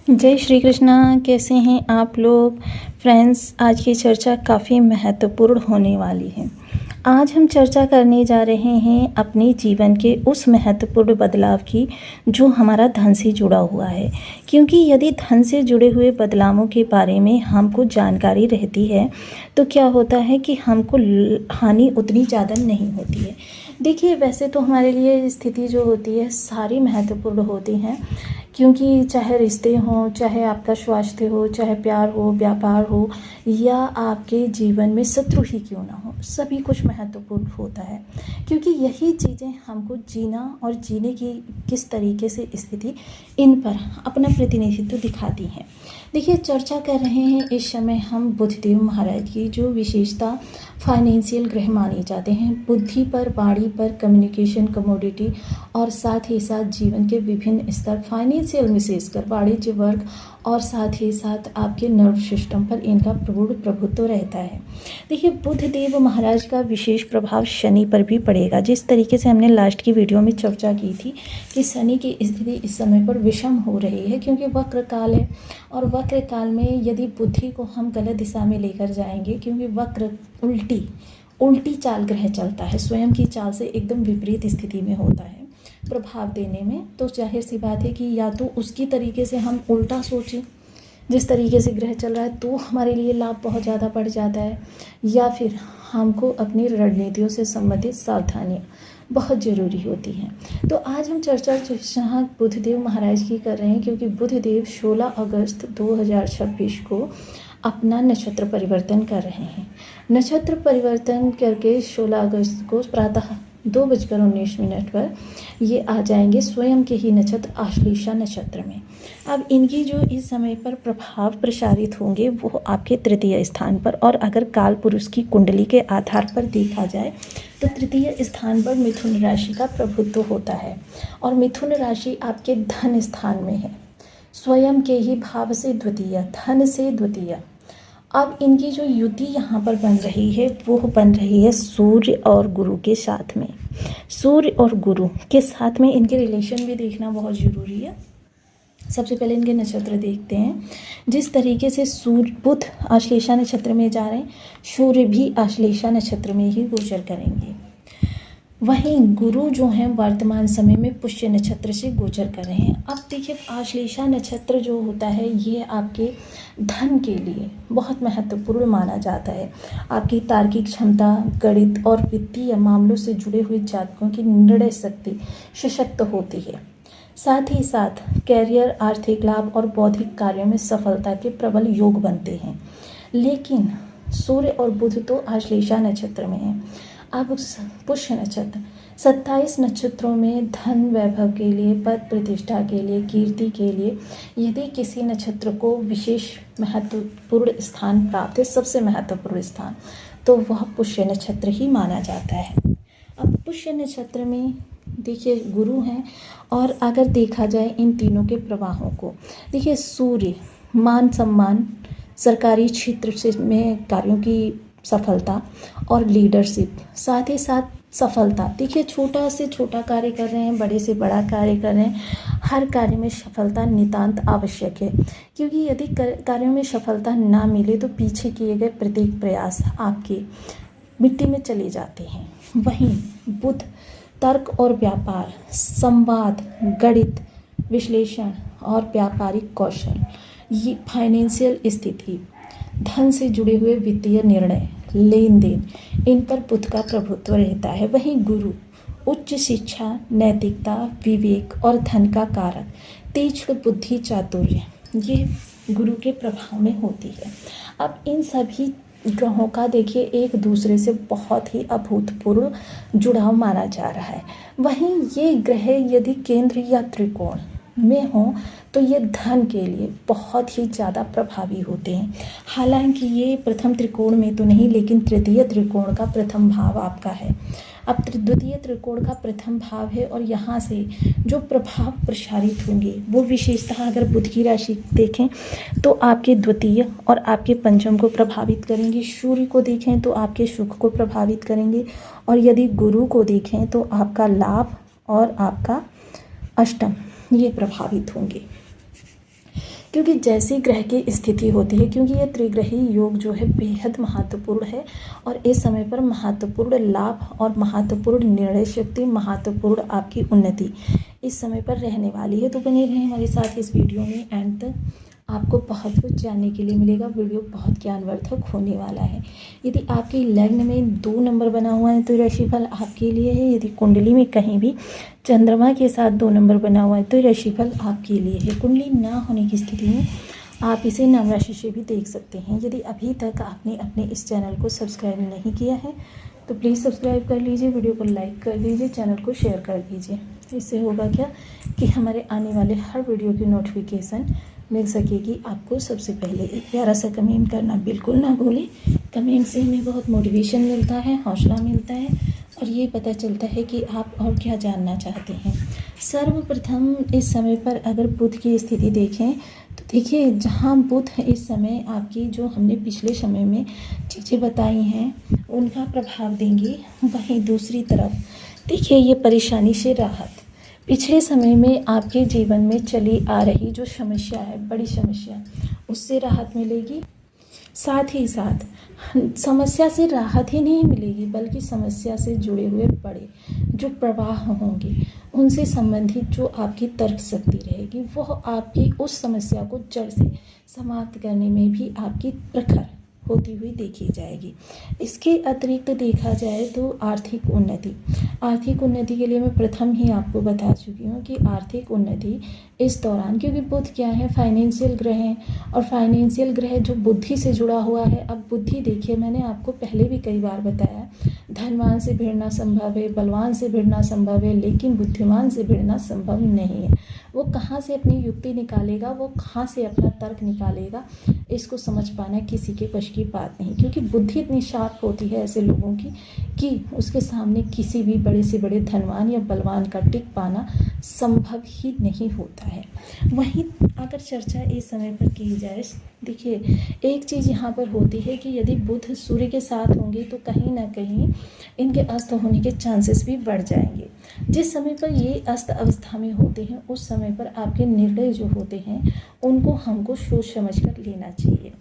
जय श्री कृष्णा। कैसे हैं आप लोग फ्रेंड्स? आज की चर्चा काफ़ी महत्वपूर्ण होने वाली है। आज हम चर्चा करने जा रहे हैं अपने जीवन के उस महत्वपूर्ण बदलाव की जो हमारा धन से जुड़ा हुआ है। क्योंकि यदि धन से जुड़े हुए बदलावों के बारे में हमको जानकारी रहती है तो क्या होता है कि हमको हानि उतनी ज़्यादा नहीं होती है। देखिए, वैसे तो हमारे लिए स्थिति जो होती है सारी महत्वपूर्ण होती हैं, क्योंकि चाहे रिश्ते हों, चाहे आपका स्वास्थ्य हो, चाहे प्यार हो, व्यापार हो, या आपके जीवन में शत्रु ही क्यों ना हो, सभी कुछ महत्वपूर्ण होता है। क्योंकि यही चीज़ें हमको जीना और जीने की किस तरीके से स्थिति, इन पर अपना प्रतिनिधित्व दिखाती हैं। देखिए, चर्चा कर रहे हैं इस समय हम बुद्धदेव महाराज की, जो विशेषता फाइनेंशियल ग्रह माने जाते हैं। बुद्धि पर, वाणी पर, कम्युनिकेशन, कमोडिटी और साथ ही साथ जीवन के विभिन्न स्तर, फाइनेंशियल विशेषकर वाणिज्य वर्ग और साथ ही साथ आपके नर्व सिस्टम पर इनका पूर्ण प्रभुत्व रहता है। देखिए, बुद्धदेव महाराज का विशेष प्रभाव शनि पर भी पड़ेगा। जिस तरीके से हमने लास्ट की वीडियो में चर्चा की थी कि शनि की स्थिति इस समय पर विषम हो रही है, क्योंकि वक्र काल है। और वक्र काल में यदि बुद्धि को हम गलत दिशा में लेकर जाएंगे, क्योंकि वक्र उल्टी चाल ग्रह चलता है, स्वयं की चाल से एकदम विपरीत स्थिति में होता है प्रभाव देने में, तो जाहिर सी बात है कि या तो उसकी तरीके से हम उल्टा सोचें जिस तरीके से ग्रह चल रहा है, तो हमारे लिए लाभ बहुत ज़्यादा बढ़ जाता है, या फिर हमको अपनी रणनीतियों से संबंधित सावधानियाँ बहुत ज़रूरी होती हैं। तो आज हम चर्चा जहाँ बुद्धदेव महाराज की कर रहे हैं, क्योंकि बुद्धदेव 16 अगस्त 2026 को अपना नक्षत्र परिवर्तन कर रहे हैं। नक्षत्र परिवर्तन करके 16 अगस्त को प्रातः 2:19 पर ये आ जाएंगे स्वयं के ही नक्षत्र आश्लेषा नक्षत्र में। अब इनकी जो इस समय पर प्रभाव प्रसारित होंगे वो आपके तृतीय स्थान पर, और अगर काल पुरुष की कुंडली के आधार पर देखा जाए तो तृतीय स्थान पर मिथुन राशि का प्रभुत्व होता है, और मिथुन राशि आपके धन स्थान में है, स्वयं के ही भाव से द्वितीय, धन से द्वितीय। अब इनकी जो युति यहाँ पर बन रही है वो बन रही है सूर्य और गुरु के साथ में। सूर्य और गुरु के साथ में इनके रिलेशन भी देखना बहुत ज़रूरी है। सबसे पहले इनके नक्षत्र देखते हैं। जिस तरीके से सूर्य बुध आश्लेषा नक्षत्र में जा रहे हैं, सूर्य भी आश्लेषा नक्षत्र में ही गोचर करेंगे। वहीं गुरु जो हैं वर्तमान समय में पुष्य नक्षत्र से गोचर कर रहे हैं। अब देखिए, आश्लेषा नक्षत्र जो होता है ये आपके धन के लिए बहुत महत्वपूर्ण माना जाता है। आपकी तार्किक क्षमता, गणित और वित्तीय मामलों से जुड़े हुए जातकों की निर्णय शक्ति सशक्त होती है। साथ ही साथ कैरियर, आर्थिक लाभ और बौद्धिक कार्यों में सफलता के प्रबल योग बनते हैं। लेकिन सूर्य और बुध तो आश्लेषा नक्षत्र में है। अब पुष्य नक्षत्र 27 नक्षत्रों में धन वैभव के लिए, पद प्रतिष्ठा के लिए, कीर्ति के लिए यदि किसी नक्षत्र को विशेष महत्वपूर्ण स्थान प्राप्त है, सबसे महत्वपूर्ण स्थान, तो वह पुष्य नक्षत्र ही माना जाता है। अब पुष्य नक्षत्र में देखिए गुरु हैं, और अगर देखा जाए इन तीनों के प्रवाहों को, देखिए सूर्य मान सम्मान, सरकारी क्षेत्र से में कार्यों की सफलता और लीडरशिप, साथ ही साथ सफलता। देखिए, छोटा से छोटा कार्य कर रहे हैं, बड़े से बड़ा कार्य कर रहे हैं, हर कार्य में सफलता नितांत आवश्यक है। क्योंकि यदि कार्यों में सफलता ना मिले तो पीछे किए गए प्रत्येक प्रयास आपके मिट्टी में चले जाते हैं। वहीं बुध तर्क और व्यापार, संवाद, गणित, विश्लेषण और व्यापारिक कौशल, ये फाइनेंशियल स्थिति, धन से जुड़े हुए वित्तीय निर्णय, लेन देन, इन पर बुध का प्रभुत्व रहता है। वहीं गुरु उच्च शिक्षा, नैतिकता, विवेक और धन का कारक, तीक्ष्ण बुद्धि, चातुर्य, ये गुरु के प्रभाव में होती है। अब इन सभी ग्रहों का देखिए एक दूसरे से बहुत ही अभूतपूर्व जुड़ाव माना जा रहा है। वहीं ये ग्रह यदि केंद्र या त्रिकोण में हो तो ये धन के लिए बहुत ही ज़्यादा प्रभावी होते हैं। हालांकि ये प्रथम त्रिकोण में तो नहीं, लेकिन तृतीय त्रिकोण का प्रथम भाव आपका है। अब द्वितीय त्रिकोण का प्रथम भाव है, और यहाँ से जो प्रभाव प्रसारित होंगे वो विशेषतः अगर बुध की राशि देखें तो आपके द्वितीय और आपके पंचम को प्रभावित करेंगे। सूर्य को देखें तो आपके सुख को प्रभावित करेंगे, और यदि गुरु को देखें तो आपका लाभ और आपका अष्टम ये प्रभावित होंगे। क्योंकि जैसी ग्रह की स्थिति होती है, क्योंकि ये त्रिग्रही योग जो है बेहद महत्वपूर्ण है और इस समय पर महत्वपूर्ण लाभ और महत्वपूर्ण निर्णय शक्ति, महत्वपूर्ण आपकी उन्नति इस समय पर रहने वाली है। तो बने रहें हमारे साथ इस वीडियो में एंड तक, आपको बहुत कुछ जानने के लिए मिलेगा। वीडियो बहुत ज्ञानवर्धक होने वाला है। यदि आपके लग्न में 2 नंबर बना हुआ है तो राशिफल आपके लिए है। यदि कुंडली में कहीं भी चंद्रमा के साथ 2 नंबर बना हुआ है तो राशिफल आपके लिए है। कुंडली ना होने की स्थिति में आप इसे नाम राशि से भी देख सकते हैं। यदि अभी तक आपने अपने इस चैनल को सब्सक्राइब नहीं किया है तो प्लीज़ सब्सक्राइब कर लीजिए, वीडियो को लाइक कर दीजिए, चैनल को शेयर कर दीजिए। इससे होगा क्या कि हमारे आने वाले हर वीडियो की नोटिफिकेशन मिल सकेगी आपको सबसे पहले। एक प्यारा सा कमेंट करना बिल्कुल ना भूलें। कमेंट से हमें बहुत मोटिवेशन मिलता है, हौसला मिलता है और ये पता चलता है कि आप और क्या जानना चाहते हैं। सर्वप्रथम इस समय पर अगर बुध की स्थिति देखें तो देखिए, जहाँ बुध इस समय आपकी जो हमने पिछले समय में चीज़ें बताई हैं उनका प्रभाव देंगी, वहीं दूसरी तरफ देखिए ये परेशानी से राहत, पिछले समय में आपके जीवन में चली आ रही जो समस्या है, बड़ी समस्या, उससे राहत मिलेगी। साथ ही साथ समस्या से राहत ही नहीं मिलेगी बल्कि समस्या से जुड़े हुए बड़े जो प्रवाह होंगे उनसे संबंधित जो आपकी तर्क शक्ति रहेगी वह आपकी उस समस्या को जड़ से समाप्त करने में भी आपकी प्रखर होती हुई देखी जाएगी। इसके अतिरिक्त देखा जाए तो आर्थिक उन्नति के लिए मैं प्रथम ही आपको बता चुकी हूँ कि आर्थिक उन्नति इस दौरान, क्योंकि बुध क्या है, फाइनेंशियल ग्रह है और फाइनेंशियल ग्रह जो बुद्धि से जुड़ा हुआ है। अब बुद्धि देखिए, मैंने आपको पहले भी कई बार बताया, धनवान से भिड़ना संभव है, बलवान से भिड़ना संभव है, लेकिन बुद्धिमान से भिड़ना संभव नहीं है। वो कहाँ से अपनी युक्ति निकालेगा, वो कहाँ से अपना तर्क निकालेगा, इसको समझ पाना किसी के वश की बात नहीं, क्योंकि बुद्धि इतनी शार्प होती है ऐसे लोगों की कि उसके सामने किसी भी बड़े से बड़े धनवान या बलवान का टिक पाना संभव ही नहीं होता है। वहीं अगर चर्चा इस समय पर की जाए, देखिए एक चीज़ यहाँ पर होती है कि यदि बुध सूर्य के साथ होंगे तो कहीं ना कहीं इनके अस्त होने के चांसेस भी बढ़ जाएंगे। जिस समय पर ये अस्त अवस्था में होते हैं उस समय पर आपके निर्णय जो होते हैं उनको हमको सोच समझ कर लेना चाहिए,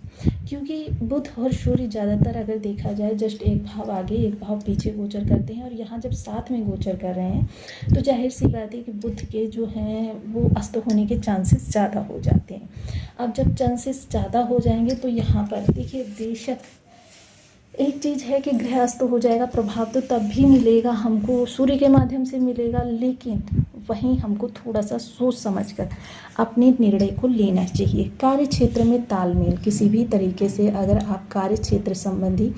क्योंकि बुध और सूर्य ज़्यादातर अगर देखा जाए जस्ट एक भाव आगे एक भाव पीछे गोचर करते हैं और यहाँ जब साथ में गोचर कर रहे हैं तो जाहिर सी बात है कि बुध के जो हैं वो अस्त होने के चांसेस ज़्यादा हो जाते हैं। अब जब चांसेस ज़्यादा हो जाएंगे तो यहाँ पर देखिए, बेशक एक चीज़ है कि ग्रह अस्त हो जाएगा, प्रभाव तो तब भी मिलेगा हमको, सूर्य के माध्यम से मिलेगा, लेकिन वहीं हमको थोड़ा सा सोच समझकर अपने निर्णय को लेना चाहिए। कार्य क्षेत्र में तालमेल, किसी भी तरीके से अगर आप कार्य क्षेत्र संबंधी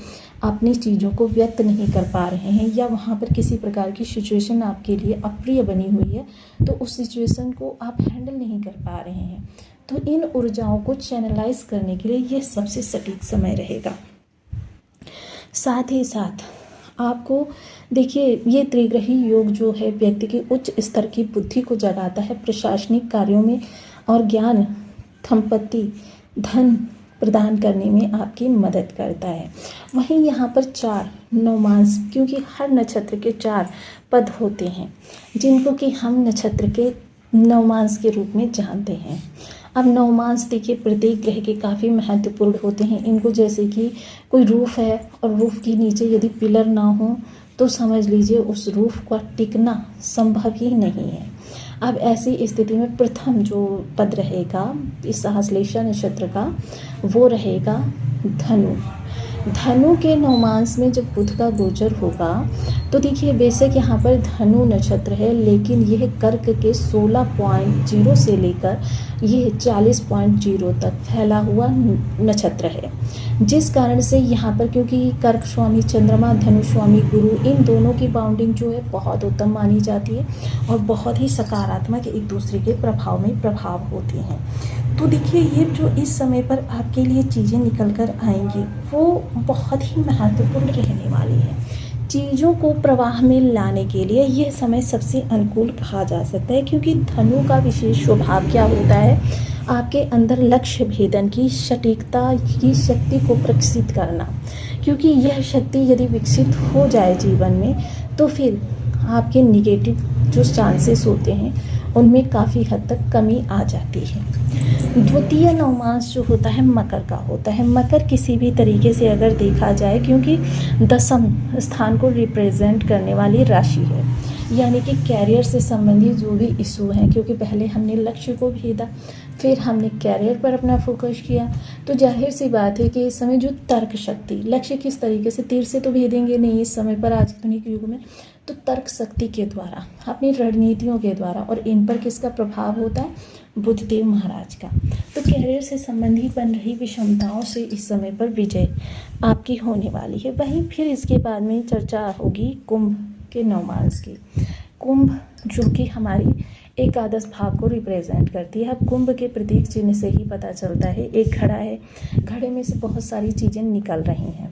अपनी चीज़ों को व्यक्त नहीं कर पा रहे हैं या वहाँ पर किसी प्रकार की सिचुएशन आपके लिए अप्रिय बनी हुई है तो उस सिचुएशन को आप हैंडल नहीं कर पा रहे हैं, तो इन ऊर्जाओं को चैनलाइज करने के लिए ये सबसे सटीक समय रहेगा। साथ ही साथ आपको देखिए, ये त्रिग्रही योग जो है व्यक्ति की उच्च स्तर की बुद्धि को जगाता है, प्रशासनिक कार्यों में और ज्ञान, संपत्ति, धन प्रदान करने में आपकी मदद करता है। वहीं यहाँ पर 4 नवमांस, क्योंकि हर नक्षत्र के 4 पद होते हैं जिनको कि हम नक्षत्र के नवमांस के रूप में जानते हैं। अब नवमांस देखिए प्रत्येक ग्रह के काफ़ी महत्वपूर्ण होते हैं। इनको जैसे कि कोई रूफ है और रूफ के नीचे यदि पिलर ना हो तो समझ लीजिए उस रूफ का टिकना संभव ही नहीं है। अब ऐसी स्थिति में प्रथम जो पद रहेगा इस सहस्लेषा नक्षत्र का वो रहेगा धनु। धनु के नवमांस में जब बुध का गोचर होगा तो देखिए, बेशक यहाँ पर धनु नक्षत्र है लेकिन यह कर्क के 16.0 से लेकर यह 40.0 तक फैला हुआ नक्षत्र है, जिस कारण से यहाँ पर क्योंकि कर्क स्वामी चंद्रमा, धनु स्वामी गुरु, इन दोनों की बाउंडिंग जो है बहुत उत्तम मानी जाती है और बहुत ही सकारात्मक एक दूसरे के प्रभाव में प्रभाव होती हैं। तो देखिए, ये जो इस समय पर आपके लिए चीज़ें निकल कर आएंगी वो बहुत ही महत्वपूर्ण रहने वाली है। चीज़ों को प्रवाह में लाने के लिए यह समय सबसे अनुकूल कहा जा सकता है, क्योंकि धनु का विशेष स्वभाव क्या होता है, आपके अंदर लक्ष्य भेदन की सटीकता की शक्ति को प्रकाशित करना, क्योंकि यह शक्ति यदि विकसित हो जाए जीवन में तो फिर आपके निगेटिव जो चांसेस होते हैं उनमें काफ़ी हद तक कमी आ जाती है। द्वितीय नवमास जो होता है मकर का होता है। मकर किसी भी तरीके से अगर देखा जाए, क्योंकि दसम स्थान को रिप्रेजेंट करने वाली राशि है, यानी कि कैरियर से संबंधित जो भी इशू हैं, क्योंकि पहले हमने लक्ष्य को भेदा, फिर हमने कैरियर पर अपना फोकस किया, तो जाहिर सी बात है कि इस समय जो तर्क शक्ति, लक्ष्य किस तरीके से, तीर से तो भेदेंगे नहीं इस समय पर आधुनिक युग में, तो तर्क शक्ति के द्वारा, अपनी रणनीतियों के द्वारा, और इन पर किसका प्रभाव होता है, बुद्धदेव महाराज का। तो कैरियर से संबंधित बन रही विषमताओं से इस समय पर विजय आपकी होने वाली है। वहीं फिर इसके बाद में चर्चा होगी कुंभ के नवमास की। कुंभ जो कि हमारी एकादश भाव को रिप्रेजेंट करती है। अब कुंभ के प्रतीक चिन्ह से ही पता चलता है, एक घड़ा है, घड़े में से बहुत सारी चीज़ें निकल रही हैं।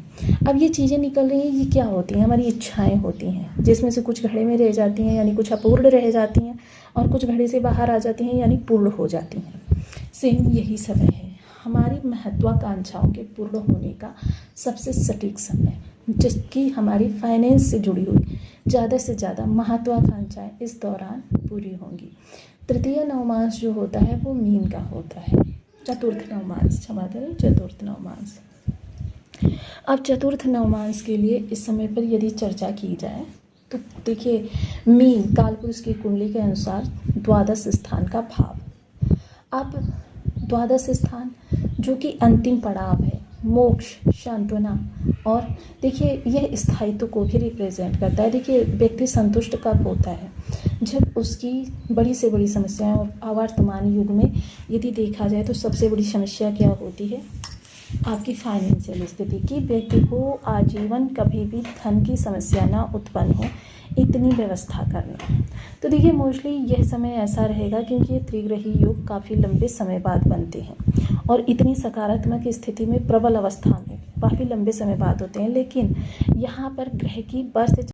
अब ये चीज़ें निकल रही हैं, ये क्या होती हैं, हमारी इच्छाएं होती हैं, जिसमें से कुछ घड़े में रह जाती हैं, यानी कुछ अपूर्ण रह जाती हैं, और कुछ घड़े से बाहर आ जाती हैं, यानी पूर्ण हो जाती हैं। सेम यही समय है हमारी महत्वाकांक्षाओं के पूर्ण होने का सबसे सटीक समय, जिसकी हमारी फाइनेंस से जुड़ी हुई ज़्यादा से ज़्यादा महत्वाकांक्षाएं इस दौरान पूरी होंगी। तृतीय नवमास जो होता है वो मीन का होता है। चतुर्थ नवमास, क्षमा करें, चतुर्थ नवमास। अब चतुर्थ नवमास के लिए इस समय पर यदि चर्चा की जाए तो देखिए, मीन कालपुरुष की कुंडली के अनुसार द्वादश स्थान का भाव। अब द्वादश स्थान जो कि अंतिम पड़ाव है, मोक्ष, सांत्वना, और देखिए यह स्थायित्व को भी रिप्रेजेंट करता है। देखिए व्यक्ति संतुष्ट कब होता है, जब उसकी बड़ी से बड़ी समस्याएं, और वर्तमान युग में यदि देखा जाए तो सबसे बड़ी समस्या क्या होती है, आपकी फाइनेंशियल स्थिति, की व्यक्ति को आजीवन कभी भी धन की समस्या ना उत्पन्न हो, इतनी व्यवस्था करना। तो देखिए मोस्टली यह समय ऐसा रहेगा, क्योंकि ये त्रिग्रही योग काफ़ी लंबे समय बाद बनते हैं, और इतनी सकारात्मक स्थिति में, प्रबल अवस्था में काफ़ी लंबे समय बाद होते हैं। लेकिन यहाँ पर ग्रह की बर्थ